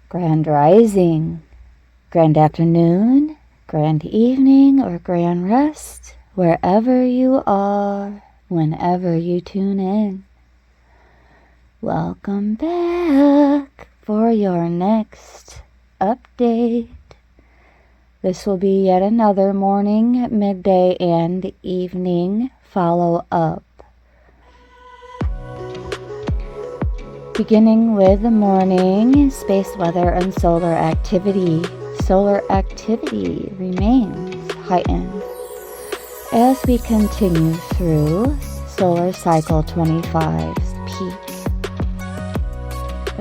Grand rising, grand afternoon, grand evening, or grand rest, wherever you are, whenever you tune in. Welcome back for your next update. This will be yet another morning, midday, and evening follow-up. Beginning with the morning, space weather and solar activity. Solar activity remains heightened as we continue through solar cycle 25's peak.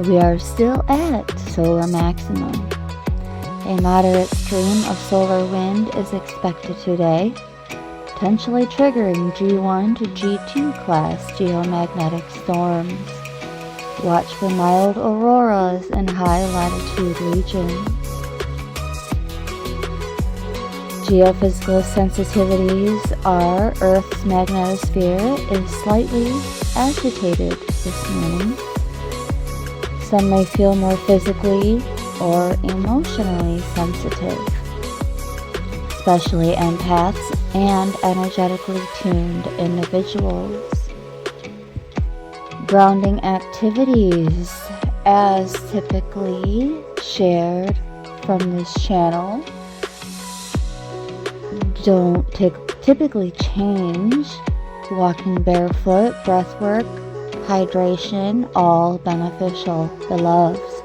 We are still at solar maximum. A moderate stream of solar wind is expected today, potentially triggering G1 to G2 class geomagnetic storms. Watch for mild auroras in high latitude regions. Geophysical sensitivities are Earth's magnetosphere is slightly agitated this morning. Some may feel more physically or emotionally sensitive, especially empaths and energetically tuned individuals. Grounding activities, as typically shared from this channel, don't typically change. Walking barefoot, breathwork, hydration, all beneficial, beloveds.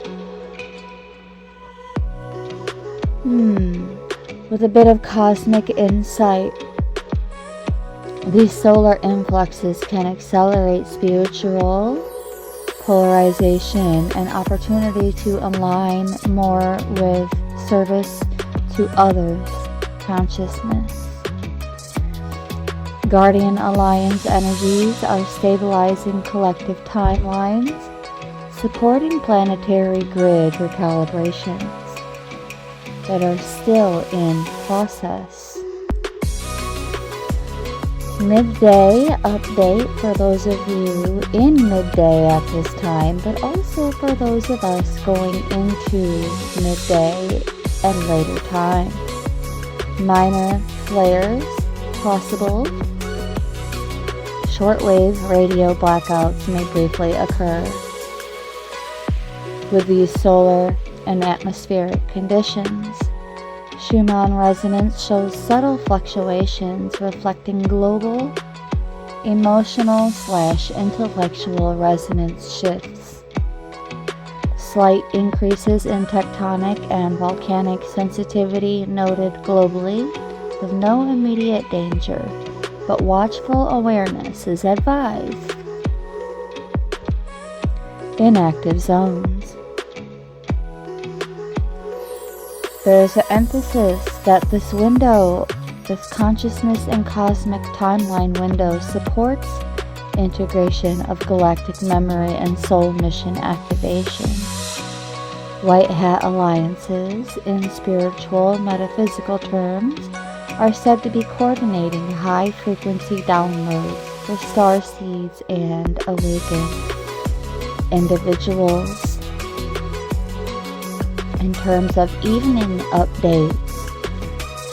With a bit of cosmic insight, these solar influxes can accelerate spiritual polarization and opportunity to align more with service to others' consciousness. Guardian Alliance energies are stabilizing collective timelines, supporting planetary grid recalibrations that are still in process. Midday update for those of you in midday at this time, but also for those of us going into midday at a later time. Minor flares possible. Shortwave radio blackouts may briefly occur. With these solar and atmospheric conditions, Schumann resonance shows subtle fluctuations reflecting global, emotional/intellectual resonance shifts. Slight increases in tectonic and volcanic sensitivity noted globally, with no immediate danger, but watchful awareness is advised. Inactive zones. There is an emphasis that this window, this consciousness and cosmic timeline window, supports integration of galactic memory and soul mission activation. White hat alliances, in spiritual metaphysical terms, are said to be coordinating high-frequency downloads for star seeds and awakened individuals. In terms of evening updates,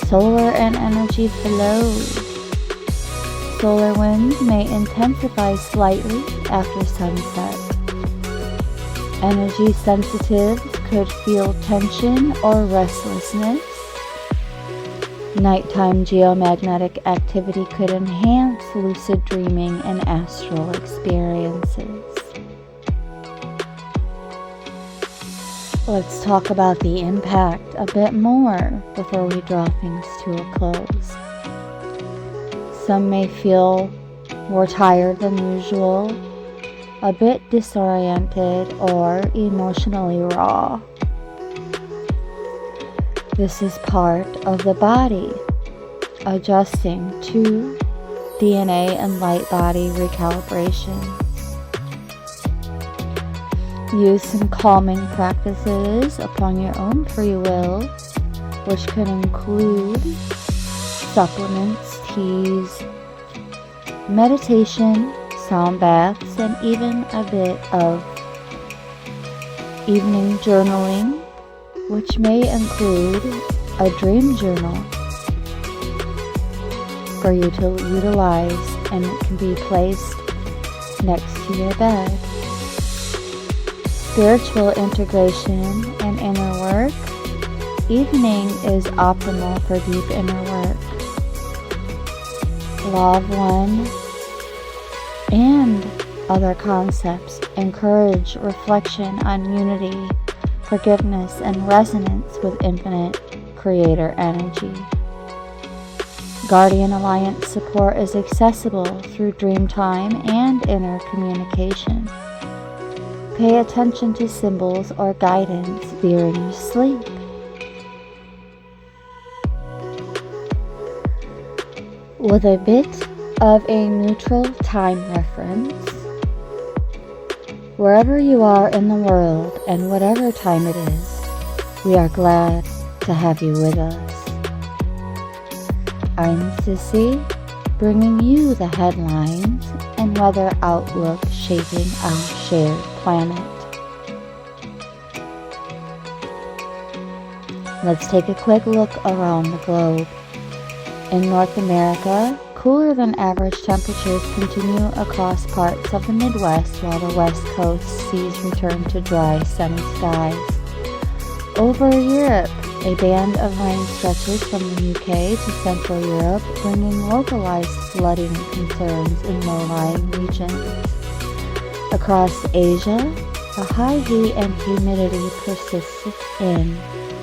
solar and energy flows. Solar winds may intensify slightly after sunset. Energy sensitives could feel tension or restlessness. Nighttime geomagnetic activity could enhance lucid dreaming and astral experiences. Let's talk about the impact a bit more before we draw things to a close. Some may feel more tired than usual, a bit disoriented, or emotionally raw. This is part of the body adjusting to DNA and light body recalibration. Use some calming practices upon your own free will, which can include supplements, teas, meditation, sound baths, and even a bit of evening journaling, which may include a dream journal for you to utilize, and it can be placed next to your bed. Spiritual integration and inner work. Evening is optimal for deep inner work. Law of One and other concepts encourage reflection on unity, forgiveness, and resonance with infinite creator energy. Guardian Alliance support is accessible through dream time and inner communication. Pay attention to symbols or guidance during your sleep. With a bit of a neutral time reference, wherever you are in the world and whatever time it is, we are glad to have you with us. I'm Sissy, bringing you the headlines and weather outlook shaping our shared planet. Let's take a quick look around the globe. In North America, cooler than average temperatures continue across parts of the Midwest while the West Coast sees return to dry, sunny skies. Over Europe, a band of rain stretches from the UK to Central Europe, bringing localized flooding concerns in low-lying regions. Across Asia, a high heat and humidity persists in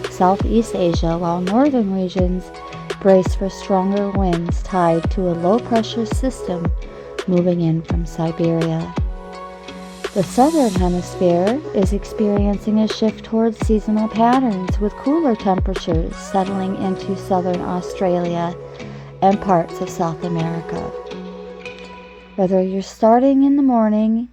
Southeast Asia, while northern regions brace for stronger winds tied to a low-pressure system moving in from Siberia. The southern hemisphere is experiencing a shift towards seasonal patterns, with cooler temperatures settling into southern Australia and parts of South America. Whether you're starting in the morning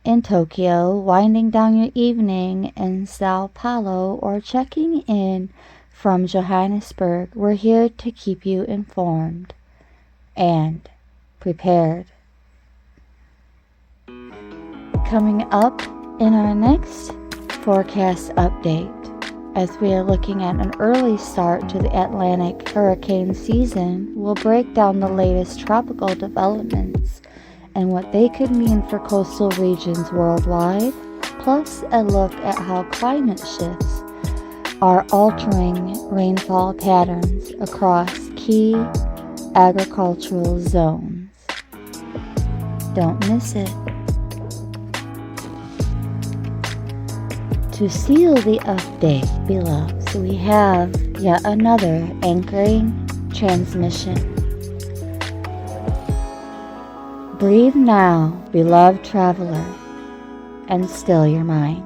in Tokyo, winding down your evening in Sao Paulo, or checking in from Johannesburg, we're here to keep you informed and prepared. Coming up in our next forecast update, as we are looking at an early start to the Atlantic hurricane season, we'll break down the latest tropical developments and what they could mean for coastal regions worldwide, plus a look at how climate shifts are altering rainfall patterns across key agricultural zones. Don't miss it. To seal the update, beloveds, we have yet another anchoring transmission. Breathe now, beloved traveler, and still your mind.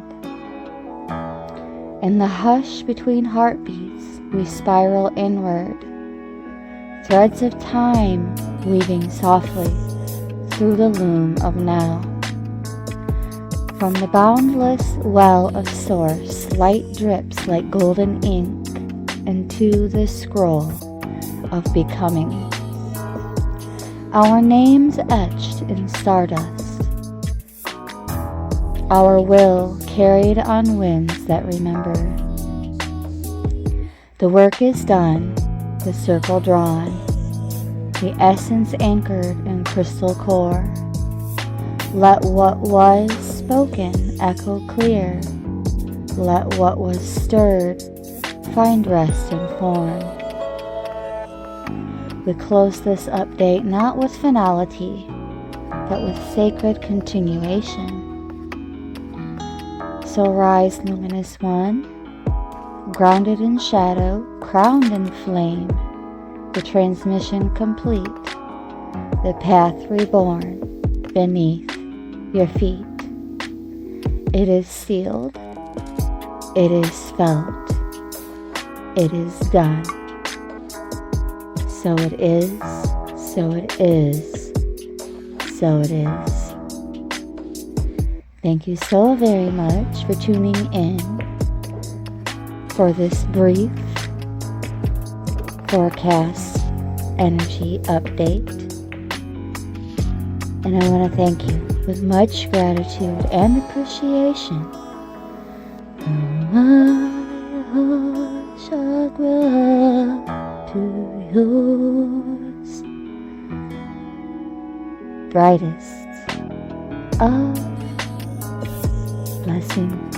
In the hush between heartbeats, we spiral inward, threads of time weaving softly through the loom of now. From the boundless well of source, light drips like golden ink into the scroll of becoming. Our names etched in stardust, our will carried on winds that remember. The work is done, the circle drawn, the essence anchored in crystal core. Let what was spoken echo clear. Let what was stirred find rest in form. We close this update not with finality, but with sacred continuation. So rise, Luminous One, grounded in shadow, crowned in flame, the transmission complete, the path reborn beneath your feet. It is sealed, it is felt, it is done. So it is, so it is, so it is. Thank you so very much for tuning in for this brief forecast energy update. And I want to thank you with much gratitude and appreciation my heart chakra up to yours. Brightest of blessings.